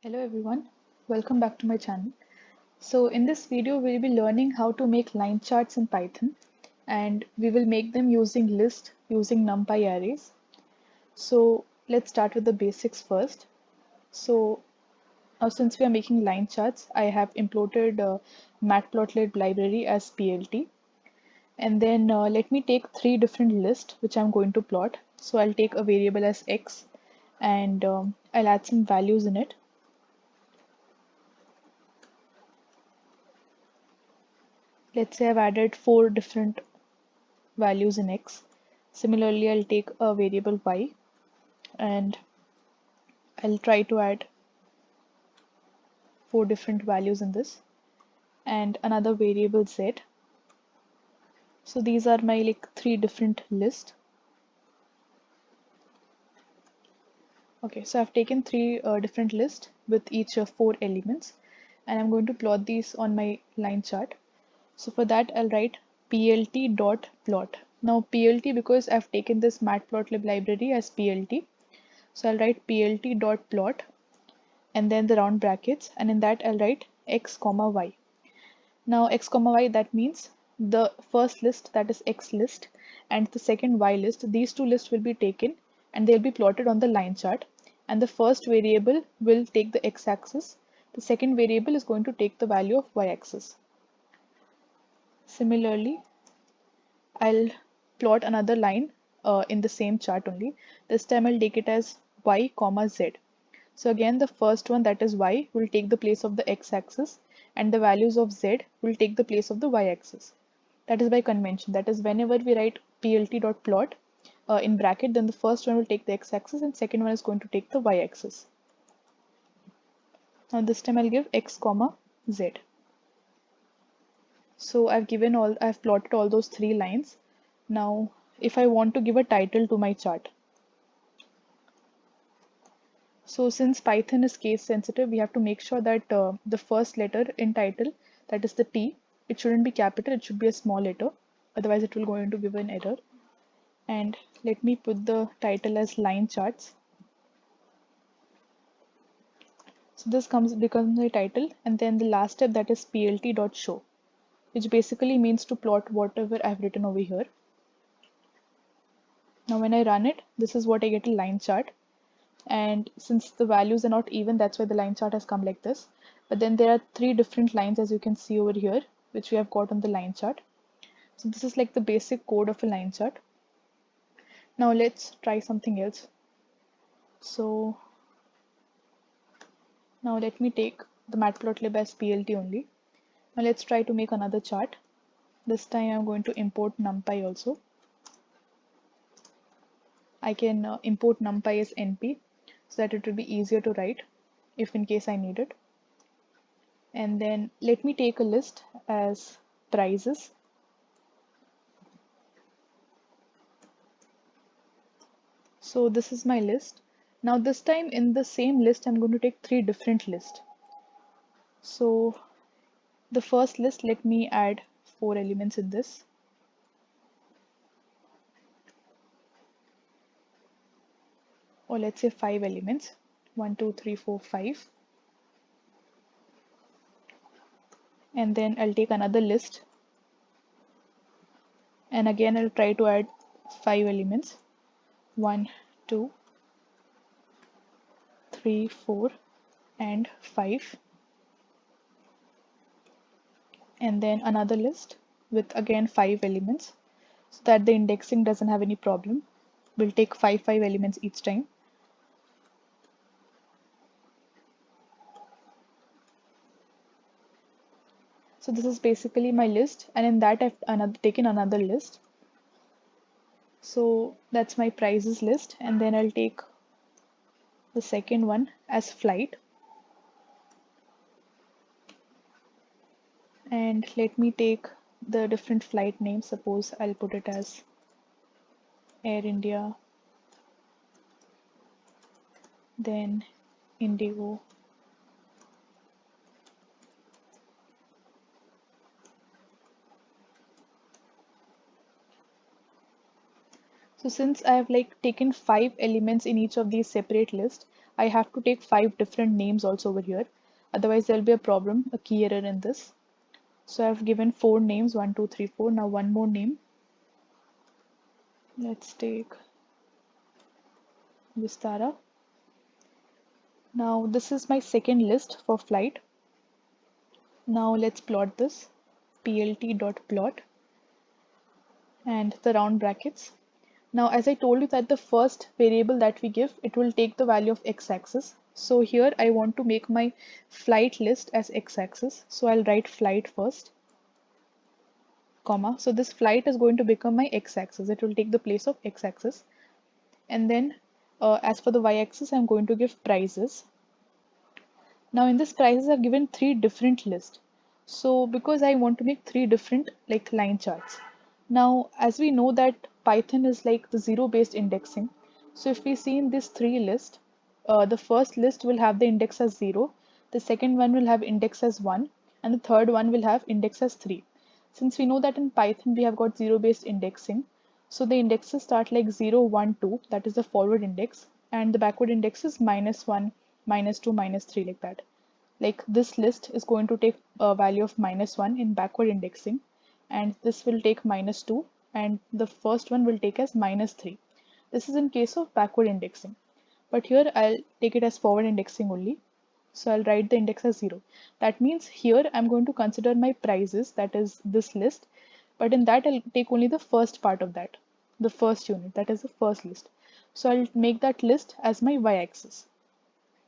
Hello everyone, welcome back to my channel. So in this video we'll be learning how to make line charts in Python, and we will make them using list using NumPy arrays. So let's start with the basics first. So since we are making line charts, I have imported Matplotlib library as PLT, and then let me take three different lists which I'm going to plot. So I'll take a variable as x, and I'll add some values in it. Let's say I've added four different values in x. Similarly, I'll take a variable y, and I'll try to add four different values in this, and another variable z. So these are my three different lists. Okay, so I've taken three different lists with each of four elements, and I'm going to plot these on my line chart. So for that, I'll write plt.plot. Now plt, because I've taken this matplotlib library as plt, so I'll write plt.plot and then the round brackets, and in that I'll write x comma y. Now x comma y, that means the first list, that is x list, and the second y list, these two lists will be taken and they'll be plotted on the line chart, and the first variable will take the x-axis, the second variable is going to take the value of y-axis. Similarly, I'll plot another line in the same chart only. This time I'll take it as y comma z. So again, the first one, that is y, will take the place of the x-axis, and the values of z will take the place of the y-axis. That is by convention. That is, whenever we write plt.plot in bracket, then the first one will take the x-axis and second one is going to take the y-axis. Now this time I'll give x comma z. So I've plotted all those three lines. Now if I want to give a title to my chart, so since Python is case sensitive, we have to make sure that the first letter in title, that is the T, it shouldn't be capital, it should be a small letter. Otherwise it will going to give an error. And let me put the title as line charts. So this becomes the title, and then the last step, that is plt.show, which basically means to plot whatever I've written over here. Now when I run it, this is what I get, a line chart. And since the values are not even, that's why the line chart has come like this. But then there are three different lines, as you can see over here, which we have got on the line chart. So this is like the basic code of a line chart. Now let's try something else. So now let me take the matplotlib as plt only. Now let's try to make another chart. This time I'm going to import numpy also. I can import numpy as np, so that it will be easier to write if in case I need it. And then let me take a list as prices. So this is my list. Now this time in the same list, I'm going to take three different lists. So the first list, let me add four elements in this. Or let's say five elements. 1, 2, 3, 4, 5. And then I'll take another list. And again, I'll try to add five elements. 1, 2, 3, 4, and 5. And then another list with again 5 elements, so that the indexing doesn't have any problem. We'll take 5 elements each time. So this is basically my list, and in that I've taken another list. So that's my prices list, and then I'll take the second one as flight. And let me take the different flight names. Suppose I'll put it as Air India, then Indigo, So since I have like taken 5 elements in each of these separate lists, I have to take 5 different names also over here. Otherwise there'll be a problem, a key error in this. So I've given 4 names, 1, 2, 3, 4. Now one more name. Let's take Vistara. Now this is my second list for flight. Now let's plot this, plt.plot and the round brackets. Now, as I told you that the first variable that we give, it will take the value of x-axis. So here I want to make my flight list as x-axis. So I'll write flight first, comma. So this flight is going to become my x-axis. It will take the place of x-axis. And then as for the y-axis, I'm going to give prices. Now in this prices, I've given 3 different lists. So because I want to make 3 different like line charts. Now, as we know that Python is like the zero-based indexing. So if we see in this 3 list, the first list will have the index as 0, the second one will have index as 1, and the third one will have index as 3. Since we know that in Python we have got zero-based indexing, so the indexes start like 0, 1, 2, that is the forward index, and the backward index is -1, -2, -3 like that. Like this list is going to take a value of -1 in backward indexing, and this will take -2, and the first one will take as -3. This is in case of backward indexing, but here I'll take it as forward indexing only. So I'll write the index as 0. That means here I'm going to consider my prices, that is this list, but in that I'll take only the first part of that, the first unit, that is the first list. So I'll make that list as my y-axis.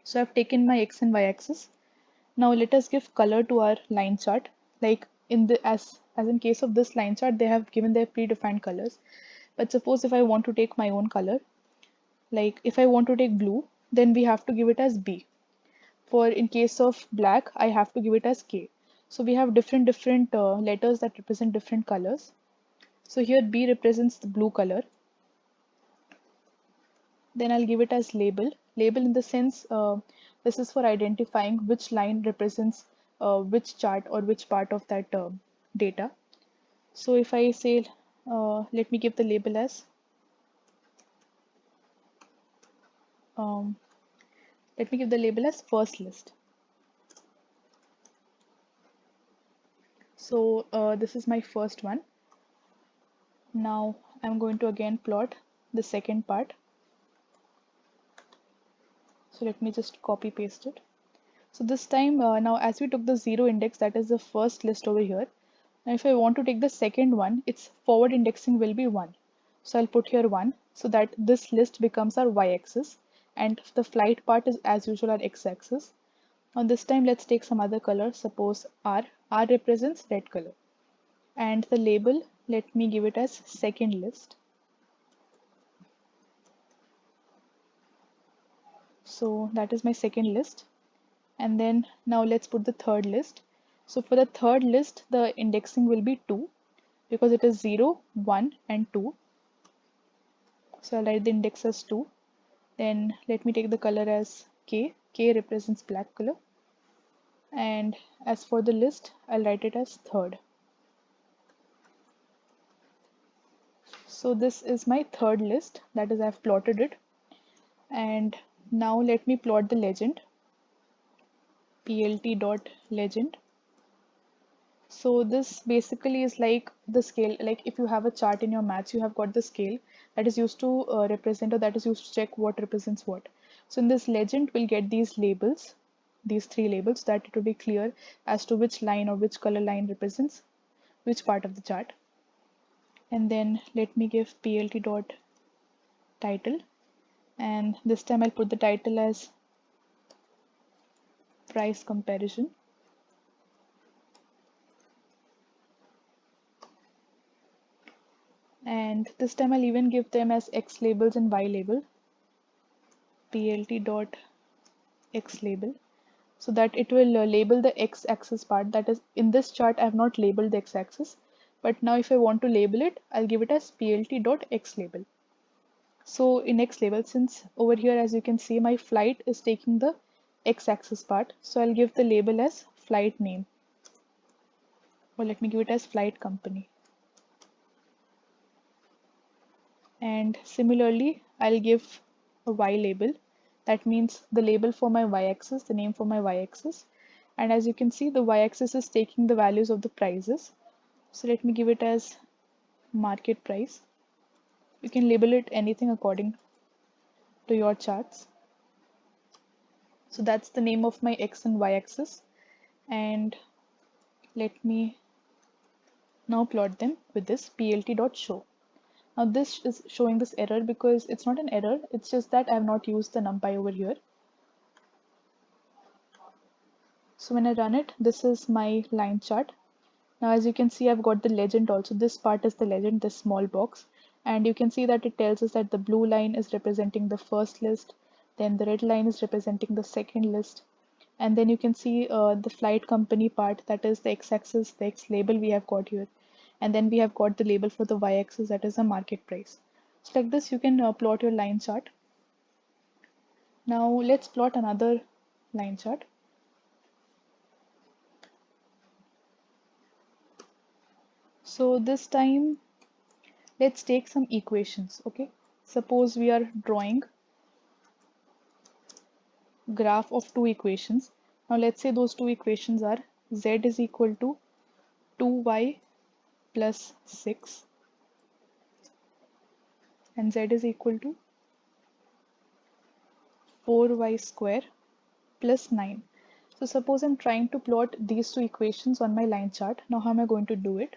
So I've taken my x and y-axis. Now let us give color to our line chart. Like in the as in case of this line chart, they have given their predefined colors. But suppose if I want to take my own color, like if I want to take blue, then we have to give it as B. For in case of black, I have to give it as K. So we have different letters that represent different colors. So here B represents the blue color. Then I'll give it as label. Label in the sense this is for identifying which line represents which chart or which part of that data. So if I say let me give the label as um, let me give the label as first list. So this is my first one. Now I'm going to again plot the second part. So let me just copy paste it. So this time now as we took the 0 index, that is the first list over here. Now if I want to take the second one, its forward indexing will be 1. So I'll put here 1 so that this list becomes our y-axis, and the flight part is as usual our x-axis. Now this time let's take some other color, suppose R. R represents red color. And the label, let me give it as second list. So that is my second list. And then now let's put the third list. So for the third list, the indexing will be 2 because it is 0, 1 and 2. So I'll write the index as 2. Then let me take the color as K. K represents black color. And as for the list, I'll write it as third. So this is my third list, that is I've plotted it. And now let me plot the legend, plt.legend. So this basically is like the scale, like if you have a chart in your maths, you have got the scale that is used to represent, or that is used to check what represents what. So in this legend, we'll get these labels, these 3 labels, that it will be clear as to which line or which color line represents which part of the chart. And then let me give plt.title, and this time I'll put the title as price comparison. And this time I'll even give them as X labels and Y label, plt.x label, so that it will label the X axis part. That is, in this chart I have not labeled the X axis, but now if I want to label it, I'll give it as plt.x label. So in X label, since over here as you can see my flight is taking the X axis part, so I'll give the label as flight name, or let me give it as flight company. And similarly, I'll give a y label. That means the label for my y-axis, the name for my y-axis. And as you can see, the y-axis is taking the values of the prices. So let me give it as market price. You can label it anything according to your charts. So that's the name of my x and y axis. And let me now plot them with this plt.show. Now this is showing this error because it's not an error, it's just that I have not used the numpy over here. So when I run it, this is my line chart. Now as you can see, I've got the legend also. This part is the legend, this small box. And you can see that it tells us that the blue line is representing the first list, then the red line is representing the second list. And then you can see the flight company part, that is the x-axis, the x label we have got here. And then we have got the label for the y-axis, that is the market price. So like this, you can plot your line chart. Now let's plot another line chart. So this time, let's take some equations, okay? Suppose we are drawing graph of two equations. Now let's say those two equations are z is equal to 2y plus 6 and z is equal to 4y square plus 9. So suppose I'm trying to plot these two equations on my line chart. Now how am I going to do it?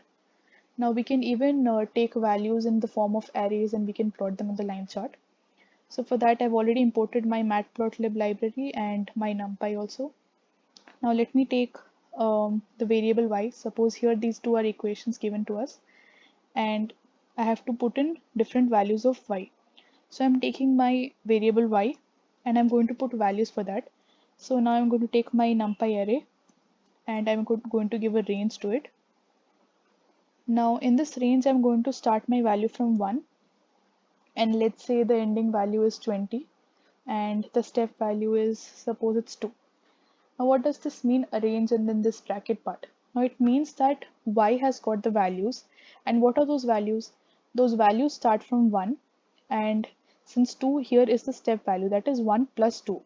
Now we can even take values in the form of arrays and we can plot them on the line chart. So for that I've already imported my Matplotlib library and my NumPy also. Now let me take the variable y. Suppose here these two are equations given to us and I have to put in different values of y. So I'm taking my variable y and I'm going to put values for that. So now I'm going to take my NumPy array and I'm going to give a range to it. Now in this range I'm going to start my value from 1 and let's say the ending value is 20 and the step value is, suppose it's 2. Now what does this mean, arrange and then this bracket part? Now it means that y has got the values, and what are those values? Those values start from 1 and since 2 here is the step value, that is 1 plus 2.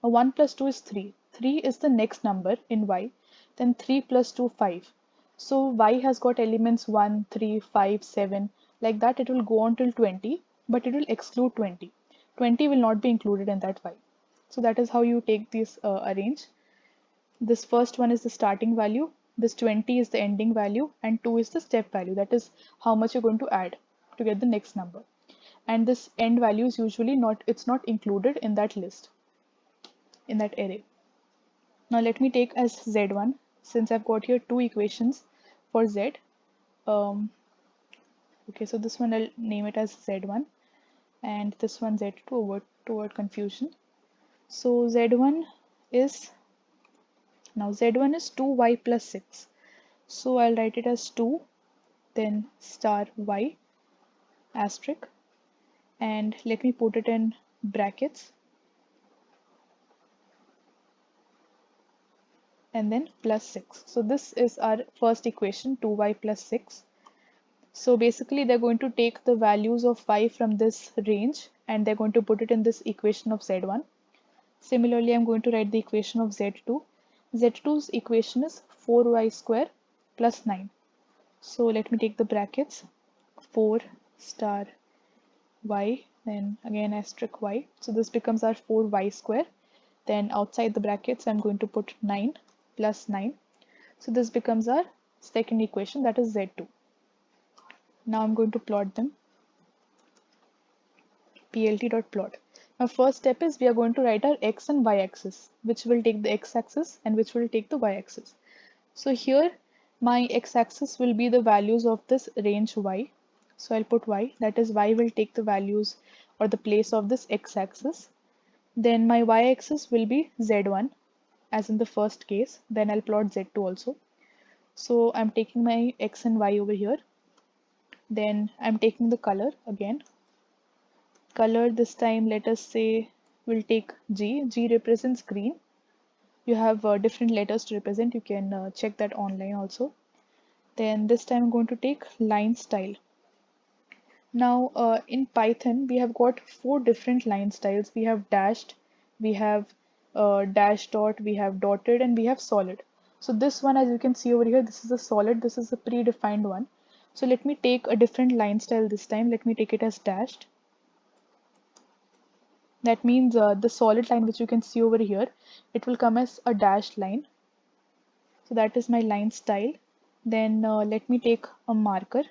Now 1 plus 2 is 3. 3 is the next number in y, then 3 plus 2 5. So y has got elements 1, 3, 5, 7, like that it will go on till 20, but it will exclude 20. 20 will not be included in that y. So that is how you take this arrange. This first one is the starting value, this 20 is the ending value, and 2 is the step value, that is how much you're going to add to get the next number. And this end value is usually not, it's not included in that list, in that array. Now let me take as z1, since I've got here two equations for z. Okay, so this one I'll name it as z1 and this one z2 to avoid confusion. So z1 is, now z1 is 2y plus 6. So I'll write it as 2, then star y asterisk, and let me put it in brackets and then plus 6. So this is our first equation, 2y plus 6. So basically they're going to take the values of y from this range and they're going to put it in this equation of z1. Similarly, I'm going to write the equation of z2. z2's equation is 4y square plus 9. So let me take the brackets, 4 star y, then again asterisk y. So this becomes our 4y square. Then outside the brackets, I'm going to put 9 plus 9. So this becomes our second equation, that is z2. Now I'm going to plot them. plt.plot. Now first step is we are going to write our x and y axis, which will take the x axis and which will take the y axis. So here my x axis will be the values of this range y. So I'll put y, that is y will take the values or the place of this x axis. Then my y axis will be z1 as in the first case. Then I'll plot z2 also. So I'm taking my x and y over here. Then I'm taking the color again. Color this time, let us say we'll take G. G represents green. You have different letters to represent. You can check that online also. Then this time I'm going to take line style. Now, in Python, we have got four different line styles. We have dashed, we have dash dot, we have dotted, and we have solid. So this one, as you can see over here, this is a solid, this is a predefined one. So let me take a different line style this time. Let me take it as dashed. That means the solid line which you can see over here, it will come as a dashed line. So that is my line style. Then let me take a marker.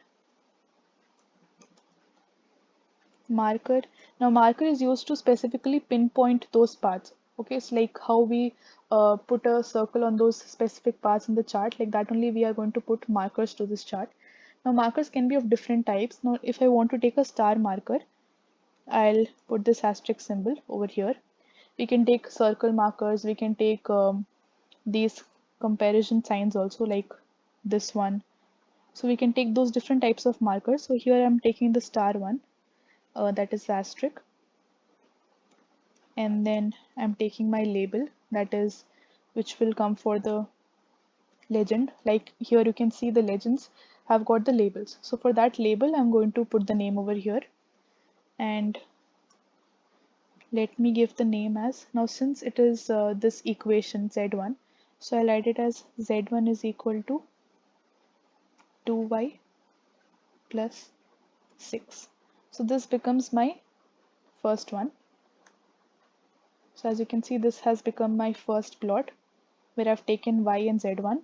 Marker. Now marker is used to specifically pinpoint those paths. Okay, it's like how we put a circle on those specific paths in the chart. Like that only we are going to put markers to this chart. Now markers can be of different types. Now if I want to take a star marker, I'll put this asterisk symbol over here. We can take circle markers. We can take these comparison signs also, like this one. So we can take those different types of markers. So here I'm taking the star one, that is asterisk, and then I'm taking my label, that is which will come for the legend. Like here you can see the legends have got the labels. So for that label I'm going to put the name over here, and let me give the name as, now since it is this equation z1, so I'll write it as z1 is equal to 2y plus 6. So this becomes my first one. So as you can see, this has become my first plot where I've taken y and z1.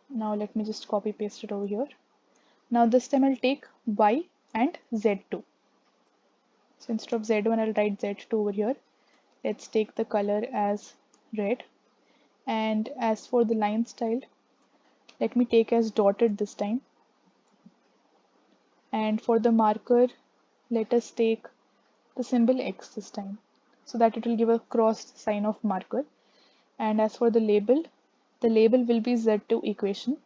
Now let me just copy paste it over here. Now this time I'll take y and z2. So instead of z1, I'll write z2 over here. Let's take the color as red. And as for the line style, let me take as dotted this time. And for the marker, let us take the symbol X this time, so that it will give a cross sign of marker. And as for the label will be Z2 equation,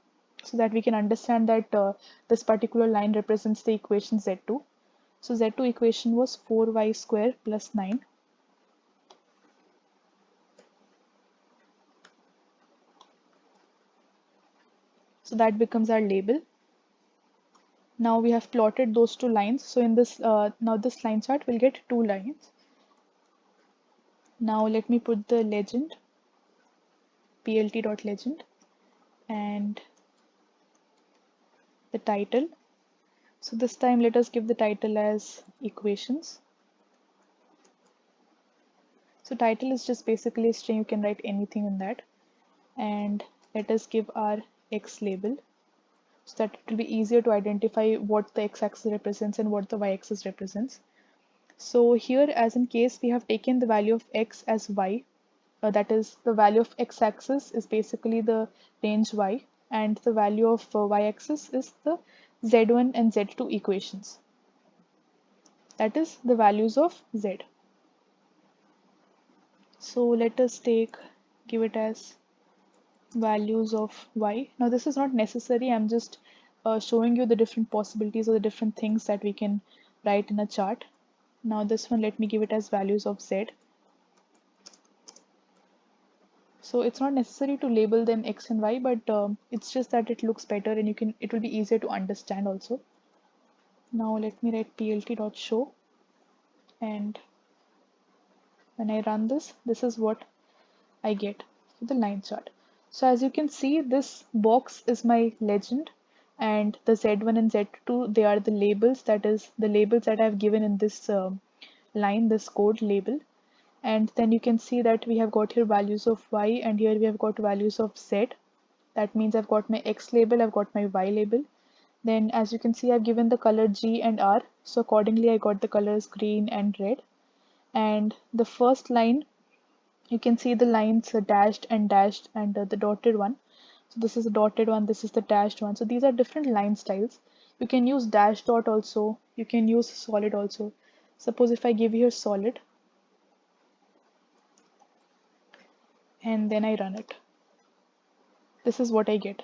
so that we can understand that this particular line represents the equation Z2. So Z2 equation was 4y square plus 9. So that becomes our label. Now we have plotted those two lines. So in this, now this line chart will get two lines. Now let me put the legend, plt.legend, and the title. So this time let us give the title as equations. So title is just basically a string, you can write anything in that. And let us give our X label, so that it will be easier to identify what the x-axis represents and what the y-axis represents. So here, as in case, we have taken the value of x as y, that is the value of x-axis is basically the range y, and the value of y-axis is the z1 and z2 equations, that is the values of z. So let us give it as values of y. Now this is not necessary, I'm just showing you the different possibilities or the different things that we can write in a chart. Now this one, let me give it as values of z. So it's not necessary to label them x and y, but it's just that it looks better and it will be easier to understand also. Now let me write plt.show, and when I run this, this is what I get for the line chart. So as you can see, this box is my legend, and the Z1 and Z2, they are the labels, that is the labels that I've given in this line, this code label. And then you can see that we have got here values of Y, and here we have got values of Z. That means I've got my X label, I've got my Y label. Then as you can see, I've given the color G and R. So accordingly, I got the colors green and red. And the first line, you can see the lines dashed and the dotted one. So this is the dotted one, this is the dashed one. So these are different line styles. You can use dash dot also, you can use solid also. Suppose if I give here solid and then I run it, this is what I get.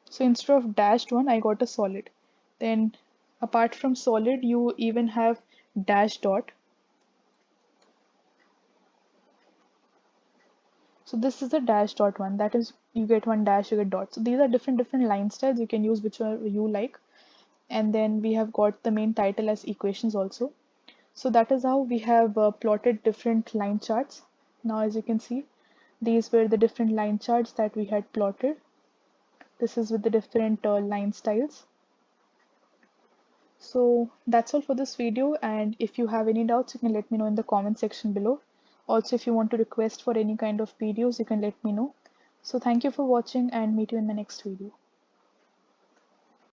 So instead of dashed one, I got a solid. Then apart from solid, you even have dash dot. So this is the dash dot one, that is you get one dash, you get dot. So these are different line styles, you can use whichever you like. and then we have got the main title as equations also. So that is how we have plotted different line charts. Now as you can see, these were the different line charts that we had plotted. This is with the different line styles. So that's all for this video, and if you have any doubts you can let me know in the comment section below. Also, if you want to request for any kind of videos you can let me know. So thank you for watching and meet you in my next video.